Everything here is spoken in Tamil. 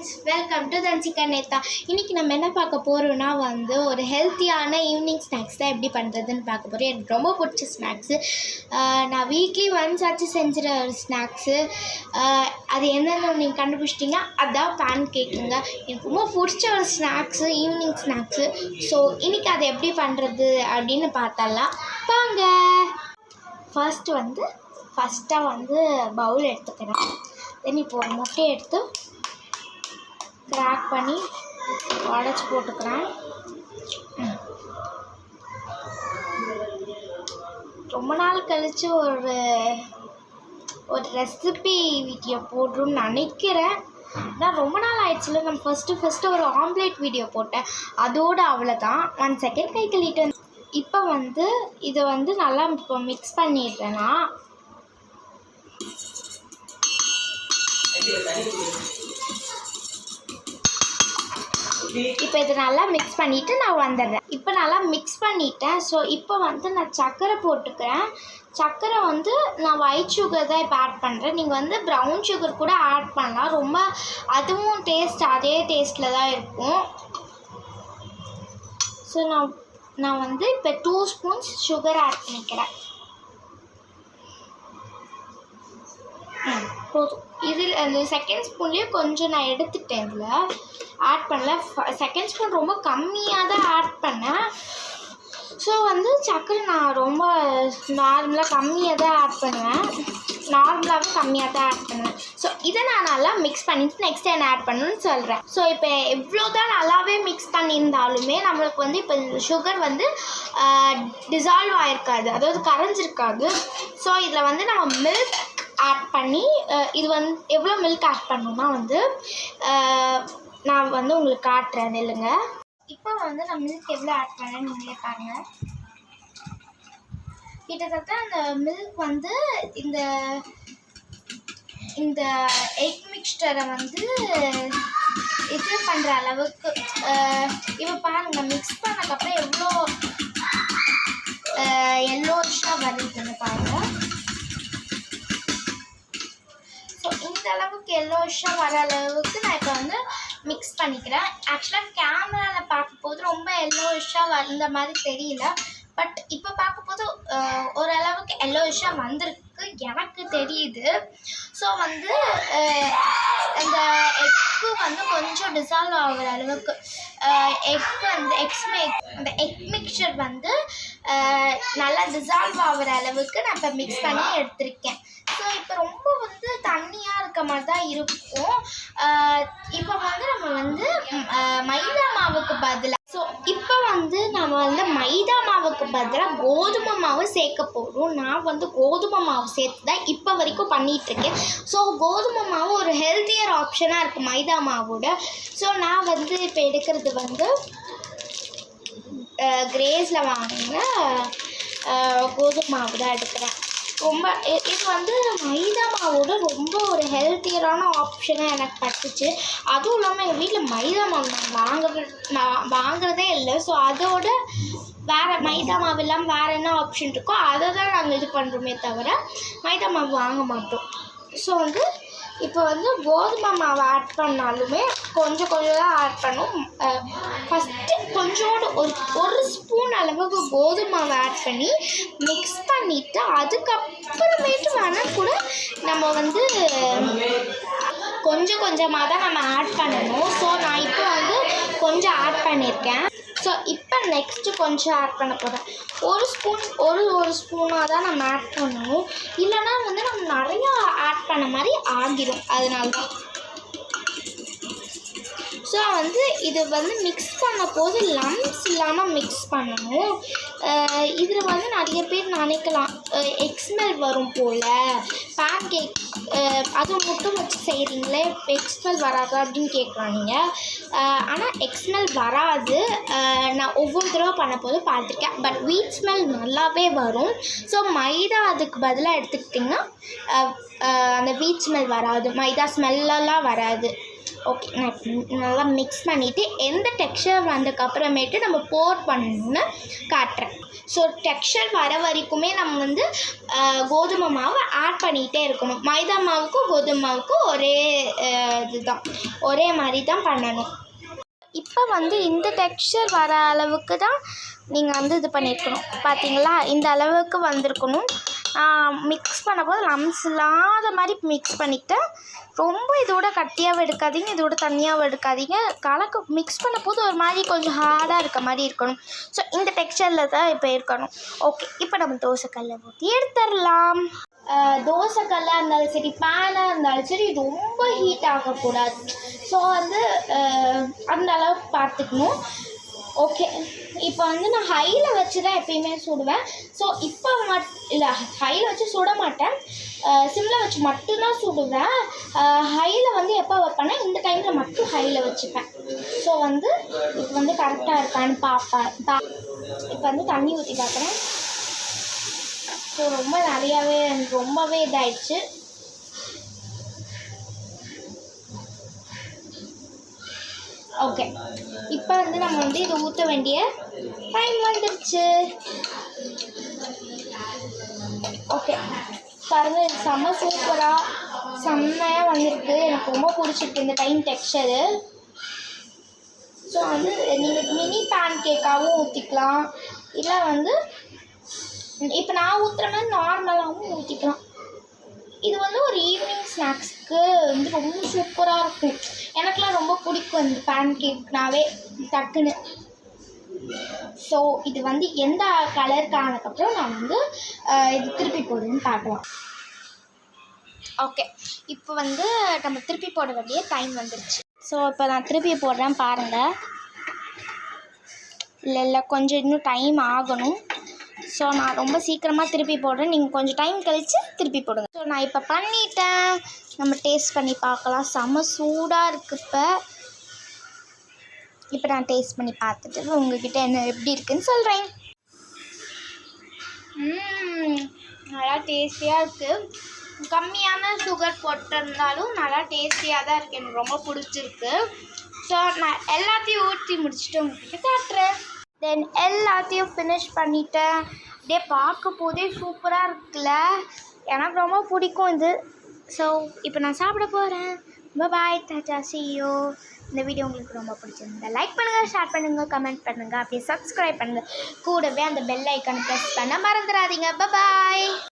friends, welcome to Danchika Neta. இன்னைக்கு நம்ம என்ன பார்க்க போறோம்னா ஒரு ஹெல்த்தியான ஈவினிங் ஸ்நாக்ஸ் தான் எப்படி பண்றதுன்னு பார்க்க போறோம். எனக்கு ரொம்ப பிடிச்ச ஸ்நாக்ஸ். நான் வீக்லி ஒன்ஸ் ஆச்சு செஞ்சுற ஒரு ஸ்நாக்ஸ். அது என்னன்னு நீங்க கண்டுபிடிச்சிட்டீங்க, அதான் பேன் கேக்குங்க. எனக்கு ரொம்ப பிடிச்ச ஒரு ஸ்நாக்ஸ், ஈவினிங் ஸ்நாக்ஸ். ஸோ இன்னைக்கு அதை எப்படி பண்றது அப்படின்னு பார்த்தலாம் வாங்க. ஃபஸ்ட்டாக பவுல் எடுத்துக்கிறேன். தென் இப்போ ஒரு முட்டையை எடுத்து கிராக் பண்ணி உடச்சி போட்டுக்கிறேன். ரொம்ப நாள் கழித்து ஒரு ரெசிபி வீடியோ போடுறோம்னு நினைக்கிறேன். நான் ரொம்ப நாள் ஆயிடுச்சுல, நம்ம ஃபஸ்ட்டு ஒரு ஆம்லேட் வீடியோ போட்டேன், அதோடு அவ்வளோதான். 1 செகண்ட் கை கழிட்டு இப்போ இதை நல்லா இப்போ மிக்ஸ் பண்ணிடுறேன்னா இப்போ இதை நல்லா மிக்ஸ் பண்ணிவிட்டு நான் வந்துடுறேன். இப்போ நல்லா மிக்ஸ் பண்ணிட்டேன். ஸோ இப்போ நான் சர்க்கரை போட்டுக்கிறேன். சர்க்கரை நான் ஒயிட் சுகர் தான் இப்போ ஆட் பண்ணுறேன். நீங்கள் ப்ரௌன் சுகர் கூட ஆட் பண்ணலாம். ரொம்ப அதுவும் டேஸ்ட் அதே டேஸ்ட்டில் தான் இருக்கும். ஸோ நான் இப்போ 2 ஸ்பூன்ஸ் சுகர் ஆட் பண்ணிக்கிறேன். போதும். இதில் அந்த செகண்ட் ஸ்பூன்லேயே கொஞ்சம் நான் எடுத்துட்டேன், இதில் ஆட் பண்ணல. செகண்ட் ஸ்பூன் ரொம்ப கம்மியாக தான் ஆட் பண்ணேன். ஸோ சர்க்கரை நான் ரொம்ப நார்மலாக கம்மியாக தான் ஆட் பண்ணுவேன். நார்மலாகவே கம்மியாக தான் ஆட் பண்ணுவேன். ஸோ இதை நான் நல்லா மிக்ஸ் பண்ணிவிட்டு நெக்ஸ்ட் என்ன ஆட் பண்ணணும்னு சொல்கிறேன். ஸோ இப்போ எவ்வளோ தான் நல்லாவே மிக்ஸ் பண்ணியிருந்தாலுமே நம்மளுக்கு இப்போ சுகர் டிசால்வ் ஆகிருக்காது, அதாவது கரைஞ்சிருக்காது. ஸோ இதில் நம்ம மில்க் ஆட் பண்ணி இது எவ்வளோ மில்க் ஆட் பண்ணணும்னா நான் உங்களுக்கு காட்டுறேன் இல்லைங்க. இப்போ நான் மில்க் எவ்வளோ ஆட் பண்ணேன்னு நீங்களே பாருங்கள். கிட்டத்தட்ட அந்த மில்க் இந்த எக் மிக்ஸ்டரை இது பண்ணுற அளவுக்கு இப்போ பாருங்கள். மிக்ஸ் பண்ணக்கப்புறம் எவ்வளோ எல்லோஷாக வருதுன்னு பாருங்கள். ஸோ இந்த அளவுக்கு எல்லோஷாக வர அளவுக்கு நான் இப்போ மிக்ஸ் பண்ணிக்கிறேன். ஆக்சுவலாக கேமராவில் பார்க்கும்போது ரொம்ப எல்லோஷாக வந்த மாதிரி தெரியல, பட் இப்போ பார்க்கும்போது ஓரளவுக்கு எல்லோஷாக வந்திருக்கு எனக்கு தெரியுது. ஸோ அந்த எக்கு கொஞ்சம் டிசால்வ் ஆகிற அளவுக்கு அந்த எக் மிக்சர் நல்லா டிசால்வ் ஆகிற அளவுக்கு நான் இப்போ மிக்ஸ் பண்ணி எடுத்திருக்கேன். ஸோ இப்போ ரொம்ப தண்ணியாக இருக்க மாதிரி தான் இருக்கும். இப்போ நம்ம மைதா மாவுக்கு பதிலாக நம்ம மைதா மாவுக்கு பதிலாக கோதுமை மாவு சேர்க்க போகிறோம். நான் கோதுமை மாவு சேர்த்து தான் இப்போ வரைக்கும் பண்ணிகிட்ருக்கேன். ஸோ கோதுமை மாவு ஒரு ஹெல்த்தியர் ஆப்ஷனாக இருக்குது மைதா மாவோட. ஸோ நான் இப்போ எடுக்கிறது கிரேஸில் வாங்கின கோதுமை மாவு தான் எடுக்கிறேன். ரொம்ப இது மைதா மாவோட ரொம்ப ஒரு ஹெல்த்தியரான ஆப்ஷனாக எனக்கு பட்டுச்சு. அதுவும் இல்லாமல் எங்கள் வீட்டில் மைதா மாவு நான் வாங்குறதே இல்லை. ஸோ அதோட வேறு மைதா மாவு இல்லாமல் வேறு என்ன ஆப்ஷன் இருக்கோ அதை தான் நாங்கள் இது பண்ணுறோமே தவிர மைதா மாவு வாங்க மாட்டோம். ஸோ இப்போ கோதுமை மாவு ஆட் பண்ணாலுமே கொஞ்சம் தான் ஆட் பண்ணும். ஃபஸ்ட்டு கொஞ்சோடு ஒரு ஸ்பூன் அளவுக்கு கோதுமை மாவு ஆட் பண்ணி மிக்ஸ் பண்ணிவிட்டு அதுக்கப்புறமேட்டு வேணால் கூட நம்ம கொஞ்சமாக தான் நம்ம ஆட் பண்ணணும். ஸோ நான் இப்போ கொஞ்சம் ஆட் பண்ணியிருக்கேன். ஸோ இப்போ நெக்ஸ்ட்டு கொஞ்சம் ஆட் பண்ண போகிறேன். ஒரு ஸ்பூனாக தான் நம்ம ஆட் பண்ணணும், இல்லைன்னா நம்ம நிறையா ஆட் பண்ண மாதிரி ஆகிடும். அதனால தான். ஸோ இது மிக்ஸ் பண்ண போது லம்ப்ஸ் இல்லாமல் மிக்ஸ் பண்ணணும். இதில் நிறைய பேர் நினைக்கலாம் எக் ஸ்மெல் வரும் போல், பேன் கேக் அதுவும் முட்டை வச்சு செய்கிறீங்களே எக் ஸ்மெல் வராது அப்படின்னு கேட்குறாங்க. ஆனால் எக் ஸ்மெல் வராது. நான் ஒவ்வொரு தடவை பண்ண போது பார்த்துருக்கேன். பட் வீட் ஸ்மெல் நல்லாவே வரும். ஸோ மைதா அதுக்கு பதிலாக எடுத்துக்கிட்டிங்கன்னா அந்த வீட் ஸ்மெல் வராது, மைதா ஸ்மெல்லாம் வராது. ஓகே, நான் நல்லா மிக்ஸ் பண்ணிவிட்டு எந்த டெக்ஸ்சர் வந்ததுக்கப்புறமேட்டு நம்ம போர் பண்ணணும்னு காட்டுறேன். ஸோ டெக்ஸ்சர் வர வரைக்குமே நம்ம வந்து கோதுமை மாவை ஆட் பண்ணிகிட்டே இருக்கணும். மைதா மாவுக்கும் கோதுமை மாவுக்கும் இதுதான் ஒரே மாதிரி தான் பண்ணணும். இப்போ வந்து இந்த டெக்ஸ்சர் வர அளவுக்கு தான் நீங்கள் வந்து இது பண்ணியிருக்கணும். பார்த்தீங்களா, இந்த அளவுக்கு வந்திருக்கணும். மிக்ஸ் பண்ணும்போது லம்ஸ் இல்லாத மாதிரி மிக்ஸ் பண்ணிக்கிட்டேன். ரொம்ப இதோட கட்டியாகவும் எடுக்காதீங்க, இதோட தண்ணியாகவும் எடுக்காதீங்க. மிக்ஸ் பண்ண போது ஒரு மாதிரி கொஞ்சம் ஹார்டாக இருக்க மாதிரி இருக்கணும். ஸோ இந்த டெக்ஸ்சரில் தான் இப்போ இருக்கணும். ஓகே, இப்போ நம்ம தோசைக்கல்லை ஊற்றி எடுத்துடலாம். தோசைக்கல்லாக இருந்தாலும் சரி, பேனாக இருந்தாலும் சரி, ரொம்ப ஹீட் ஆகக்கூடாது. ஸோ வந்து அந்த அளவுக்கு பார்த்துக்கணும். ஓகே, இப்போ வந்து நான் ஹையில் வச்சு தான் எப்பயுமே சுடுவேன். ஸோ இப்போ இல்லை, ஹையில் வச்சு சுட மாட்டேன், சிம்மில் வச்சு மட்டும்தான் சுடுவேன். ஹையில் வந்து எப்போ வைப்பேன்னா இந்த டைமில் மட்டும் ஹையில் வச்சுப்பேன். ஸோ வந்து இப்போ வந்து கரெக்டாக இருக்கான்னு பார்ப்பேன். இப்போ வந்து தண்ணி ஊற்றி பார்க்குறேன். ஸோ ரொம்ப ரொம்பவே இதாகிடுச்சு. ஓகே, இப்போ வந்து நம்ம வந்து இதை ஊற்ற வேண்டிய டைம் வந்துடுச்சு. ஓகே பாருங்க, இது செம்மையாக வந்திருக்கு. எனக்கு ரொம்ப பிடிச்சிருக்கு இந்த டைம் டெக்ஸ்சரு. ஸோ வந்து நீங்கள் மினி பேன் கேக்காகவும் ஊற்றிக்கலாம், இல்லை வந்து இப்போ நான் ஊற்றுற மாதிரி நார்மலாகவும் ஊற்றிக்கலாம். இது வந்து ஒரு ஈவினிங் ஸ்நாக்ஸ்க்கு வந்து ரொம்ப சூப்பராக இருக்கும். எனக்குலாம் ரொம்ப பிடிக்கும் இந்த பேன் கேக்னாவே டக்குன்னு. ஸோ இது வந்து எந்த கலருக்கு ஆனதுக்கப்புறம் நான் வந்து இது திருப்பி போடுன்னு பார்க்கலாம். ஓகே, இப்போ வந்து நம்ம திருப்பி போட வேண்டிய டைம் வந்துருச்சு. ஸோ இப்போ நான் திருப்பி போடுறேன் பாருங்கள். இல்லை கொஞ்சம் இன்னும் டைம் ஆகணும். ஸோ நான் ரொம்ப சீக்கிரமாக திருப்பி போடுறேன், நீங்கள் கொஞ்சம் டைம் கழித்து திருப்பி போடுங்க. ஸோ நான் இப்போ பண்ணிட்டேன், நம்ம டேஸ்ட் பண்ணி பார்க்கலாம். செம்ம சூடாக இருக்குது. இப்போ நான் டேஸ்ட் பண்ணி பார்த்துட்டு உங்ககிட்ட என்ன எப்படி இருக்குதுன்னு சொல்கிறேன். நல்லா டேஸ்டியாக இருக்குது. கம்மியான சுகர் போட்டிருந்தாலும் நல்லா டேஸ்டியாக தான் இருக்குது. எனக்கு ரொம்ப பிடிச்சிருக்கு. ஸோ நான் எல்லாத்தையும் ஊற்றி முடிச்சுட்டு உங்ககிட்ட காட்டுறேன். தென் எல்லாத்தையும் ஃபினிஷ் பண்ணிட்டேன். அப்படியே பார்க்க போதே சூப்பராக இருக்குல்ல, எனக்கு ரொம்ப பிடிக்கும் இது. ஸோ இப்போ நான் சாப்பிட போகிறேன். பாய், டாடா, see you. இந்த வீடியோ உங்களுக்கு ரொம்ப பிடிச்சிருந்தா லைக் பண்ணுங்கள், ஷேர் பண்ணுங்கள், கமெண்ட் பண்ணுங்கள், அப்படியே சப்ஸ்கிரைப் பண்ணுங்கள். கூடவே அந்த பெல் ஐக்கானை ப்ரெஸ் பண்ண மறந்துடாதீங்க. பாய்.